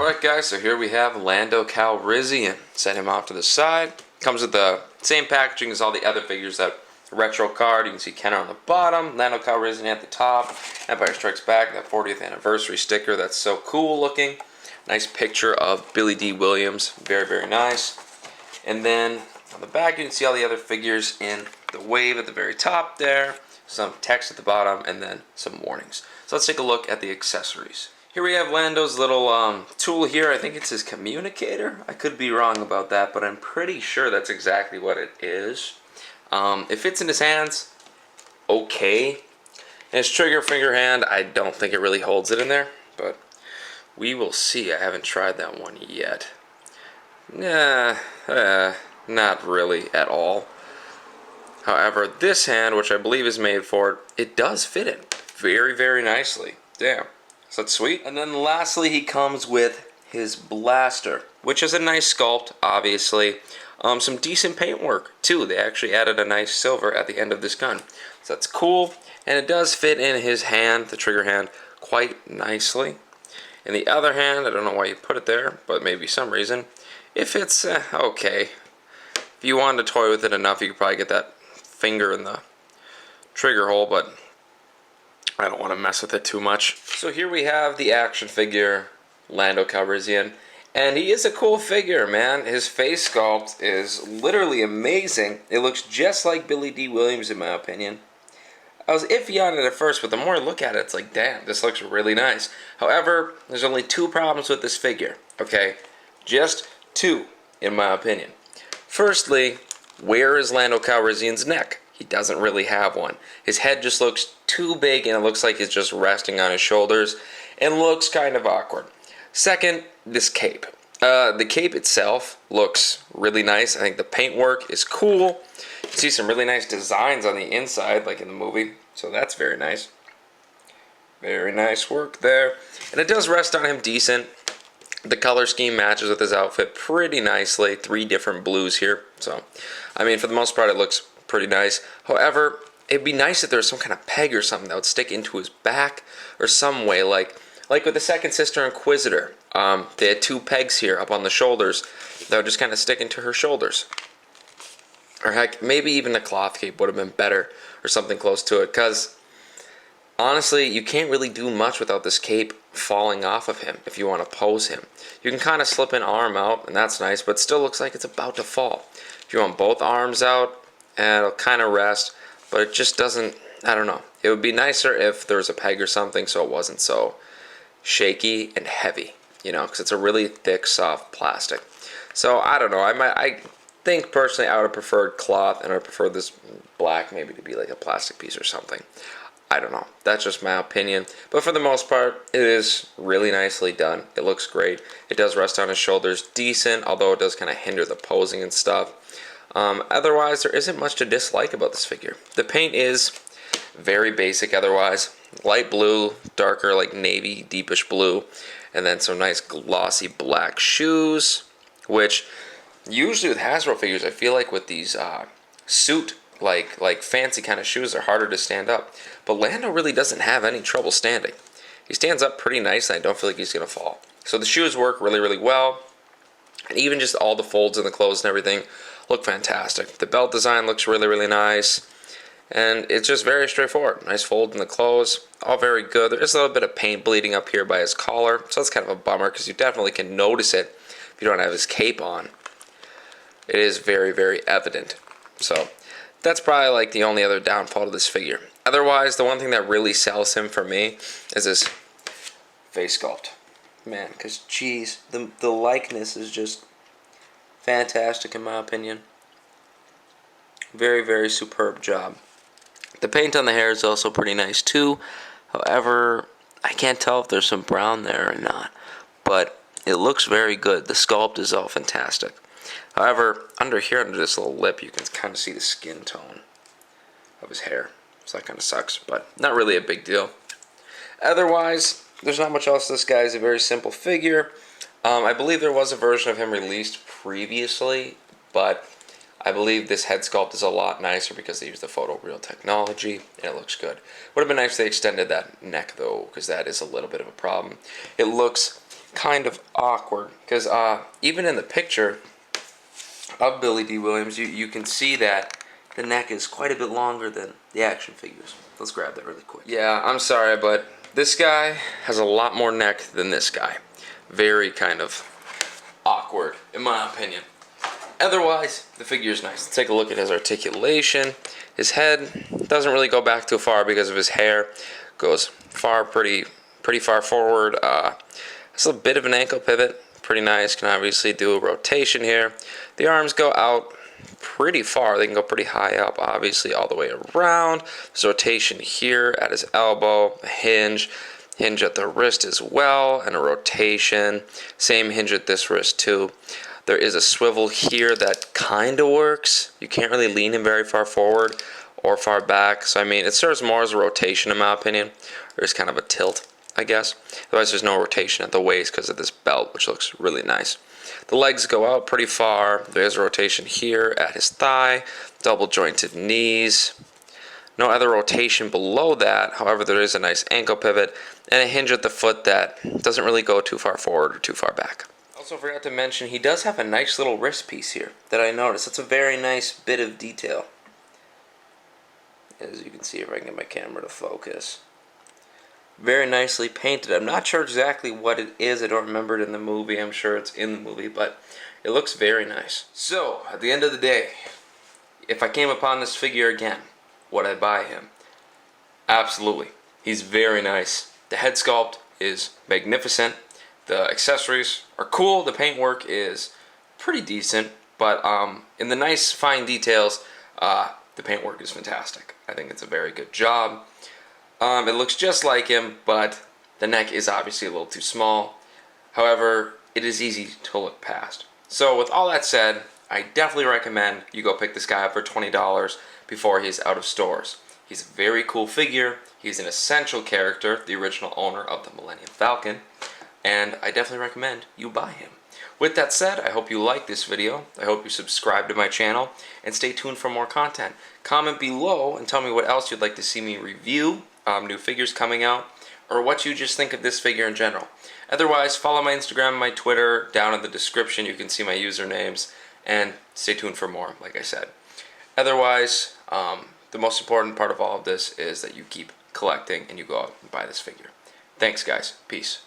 Alright guys, so here we have Lando Calrissian. Set him off to the side. Comes with the same packaging as all the other figures. That retro card, you can see Kenner on the bottom, Lando Calrissian at the top, Empire Strikes Back, that 40th anniversary sticker, that's so cool looking. Nice picture of Billy D. Williams, very, very nice. And then on the back you can see all the other figures in the wave at the very top there, some text at the bottom, and then some warnings. So let's take a look at the accessories. Here we have Lando's little tool here. I think it's his communicator. I could be wrong about that, but I'm pretty sure that's exactly what it is. It fits in his hands okay. And his trigger finger hand, I don't think it really holds it in there, but we will see. I haven't tried that one yet. Nah, not really at all. However, this hand, which I believe is made for it, it does fit in very, very nicely. Damn. So that's sweet. And then lastly, he comes with his blaster, which is a nice sculpt, obviously. Some decent paint work, too. They actually added a nice silver at the end of this gun. So that's cool. And it does fit in his hand, the trigger hand, quite nicely. In the other hand, I don't know why you put it there, but maybe some reason, it fits okay. If you wanted to toy with it enough, you could probably get that finger in the trigger hole, but I don't want to mess with it too much. So here we have the action figure, Lando Calrissian. And he is a cool figure, man. His face sculpt is literally amazing. It looks just like Billy D. Williams, in my opinion. I was iffy on it at first, but the more I look at it, it's like, damn, this looks really nice. However, there's only two problems with this figure, okay? Just two, in my opinion. Firstly, where is Lando Calrissian's neck? He doesn't really have one. His head just looks too big, and it looks like he's just resting on his shoulders, and looks kind of awkward. Second, this cape. The cape itself looks really nice. I think the paintwork is cool. You see some really nice designs on the inside, like in the movie, so that's very nice. Very nice work there. And it does rest on him decent. The color scheme matches with his outfit pretty nicely. 3 different blues here. So, I mean, for the most part, it looks pretty nice. However, it'd be nice if there was some kind of peg or something that would stick into his back or some way, like with the second sister Inquisitor. They had 2 pegs here up on the shoulders that would just kind of stick into her shoulders. Or heck, maybe even a cloth cape would have been better or something close to it, because honestly, you can't really do much without this cape falling off of him if you want to pose him. You can kind of slip an arm out, and that's nice, but it still looks like it's about to fall. If you want both arms out, it'll kind of rest, but it just doesn't, I don't know. It would be nicer if there was a peg or something so it wasn't so shaky and heavy, you know, because it's a really thick, soft plastic. So, I don't know. I think personally I would have preferred cloth, and I would prefer this black maybe to be like a plastic piece or something. I don't know. That's just my opinion. But for the most part, it is really nicely done. It looks great. It does rest on his shoulders decent, although it does kind of hinder the posing and stuff. Otherwise, there isn't much to dislike about this figure. The paint is very basic otherwise. Light blue, darker like navy, deepish blue, and then some nice glossy black shoes, which usually with Hasbro figures, I feel like with these suit like fancy kind of shoes are harder to stand up. But Lando really doesn't have any trouble standing. He stands up pretty nicely. I don't feel like he's going to fall. So the shoes work really, really well. And even just all the folds in the clothes and everything look fantastic. The belt design looks really, really nice. And it's just very straightforward. Nice fold in the clothes. All very good. There is a little bit of paint bleeding up here by his collar. So that's kind of a bummer because you definitely can notice it if you don't have his cape on. It is very, very evident. So that's probably like the only other downfall to this figure. Otherwise, the one thing that really sells him for me is this face sculpt. Man, because geez, the likeness is just fantastic in my opinion. Very, very superb job. The paint on the hair is also pretty nice too. However, I can't tell if there's some brown there or not. But it looks very good. The sculpt is all fantastic. However, under here, under this little lip, you can kind of see the skin tone of his hair. So that kind of sucks, but not really a big deal. Otherwise, there's not much else to this guy. He's a very simple figure. I believe there was a version of him released previously, but I believe this head sculpt is a lot nicer because they used the photoreal technology, and it looks good. Would have been nice if they extended that neck, though, because that is a little bit of a problem. It looks kind of awkward because even in the picture of Billy D. Williams, you can see that the neck is quite a bit longer than the action figures. Let's grab that really quick. Yeah, I'm sorry, but this guy has a lot more neck than this guy. Very kind of awkward, in my opinion. Otherwise, the figure is nice. Let's take a look at his articulation. His head doesn't really go back too far because of his hair. Goes pretty far forward. It's a bit of an ankle pivot. Pretty nice. Can obviously do a rotation here. The arms go out pretty far. They can go pretty high up, obviously, all the way around. There's rotation here at his elbow, a hinge at the wrist as well, and a rotation. Same hinge at this wrist too. There is a swivel here that kind of works. You can't really lean him very far forward or far back. So, I mean, it serves more as a rotation in my opinion. There's kind of a tilt, I guess. Otherwise, there's no rotation at the waist because of this belt, which looks really nice. The legs go out pretty far. There's a rotation here at his thigh. Double jointed knees. No other rotation below that. However, there is a nice ankle pivot and a hinge at the foot that doesn't really go too far forward or too far back. Also forgot to mention, he does have a nice little wrist piece here that I noticed. It's a very nice bit of detail. As you can see, if I can get my camera to focus. Very nicely painted. I'm not sure exactly what it is. I don't remember it in the movie. I'm sure it's in the movie, but it looks very nice. So, at the end of the day, if I came upon this figure again, would I buy him? Absolutely. He's very nice. The head sculpt is magnificent. The accessories are cool. The paintwork is pretty decent, but in the nice fine details, the paintwork is fantastic. I think it's a very good job. It looks just like him, but the neck is obviously a little too small. However, it is easy to look past. So with all that said, I definitely recommend you go pick this guy up for $20 before he's out of stores. He's a very cool figure. He's an essential character, the original owner of the Millennium Falcon, and I definitely recommend you buy him. With that said, I hope you like this video. I hope you subscribe to my channel and stay tuned for more content. Comment below and tell me what else you'd like to see me review, new figures coming out, or what you just think of this figure in general. Otherwise, follow my Instagram and my Twitter down in the description. You can see my usernames, and stay tuned for more, like I said. Otherwise, the most important part of all of this is that you keep collecting and you go out and buy this figure. Thanks, guys. Peace.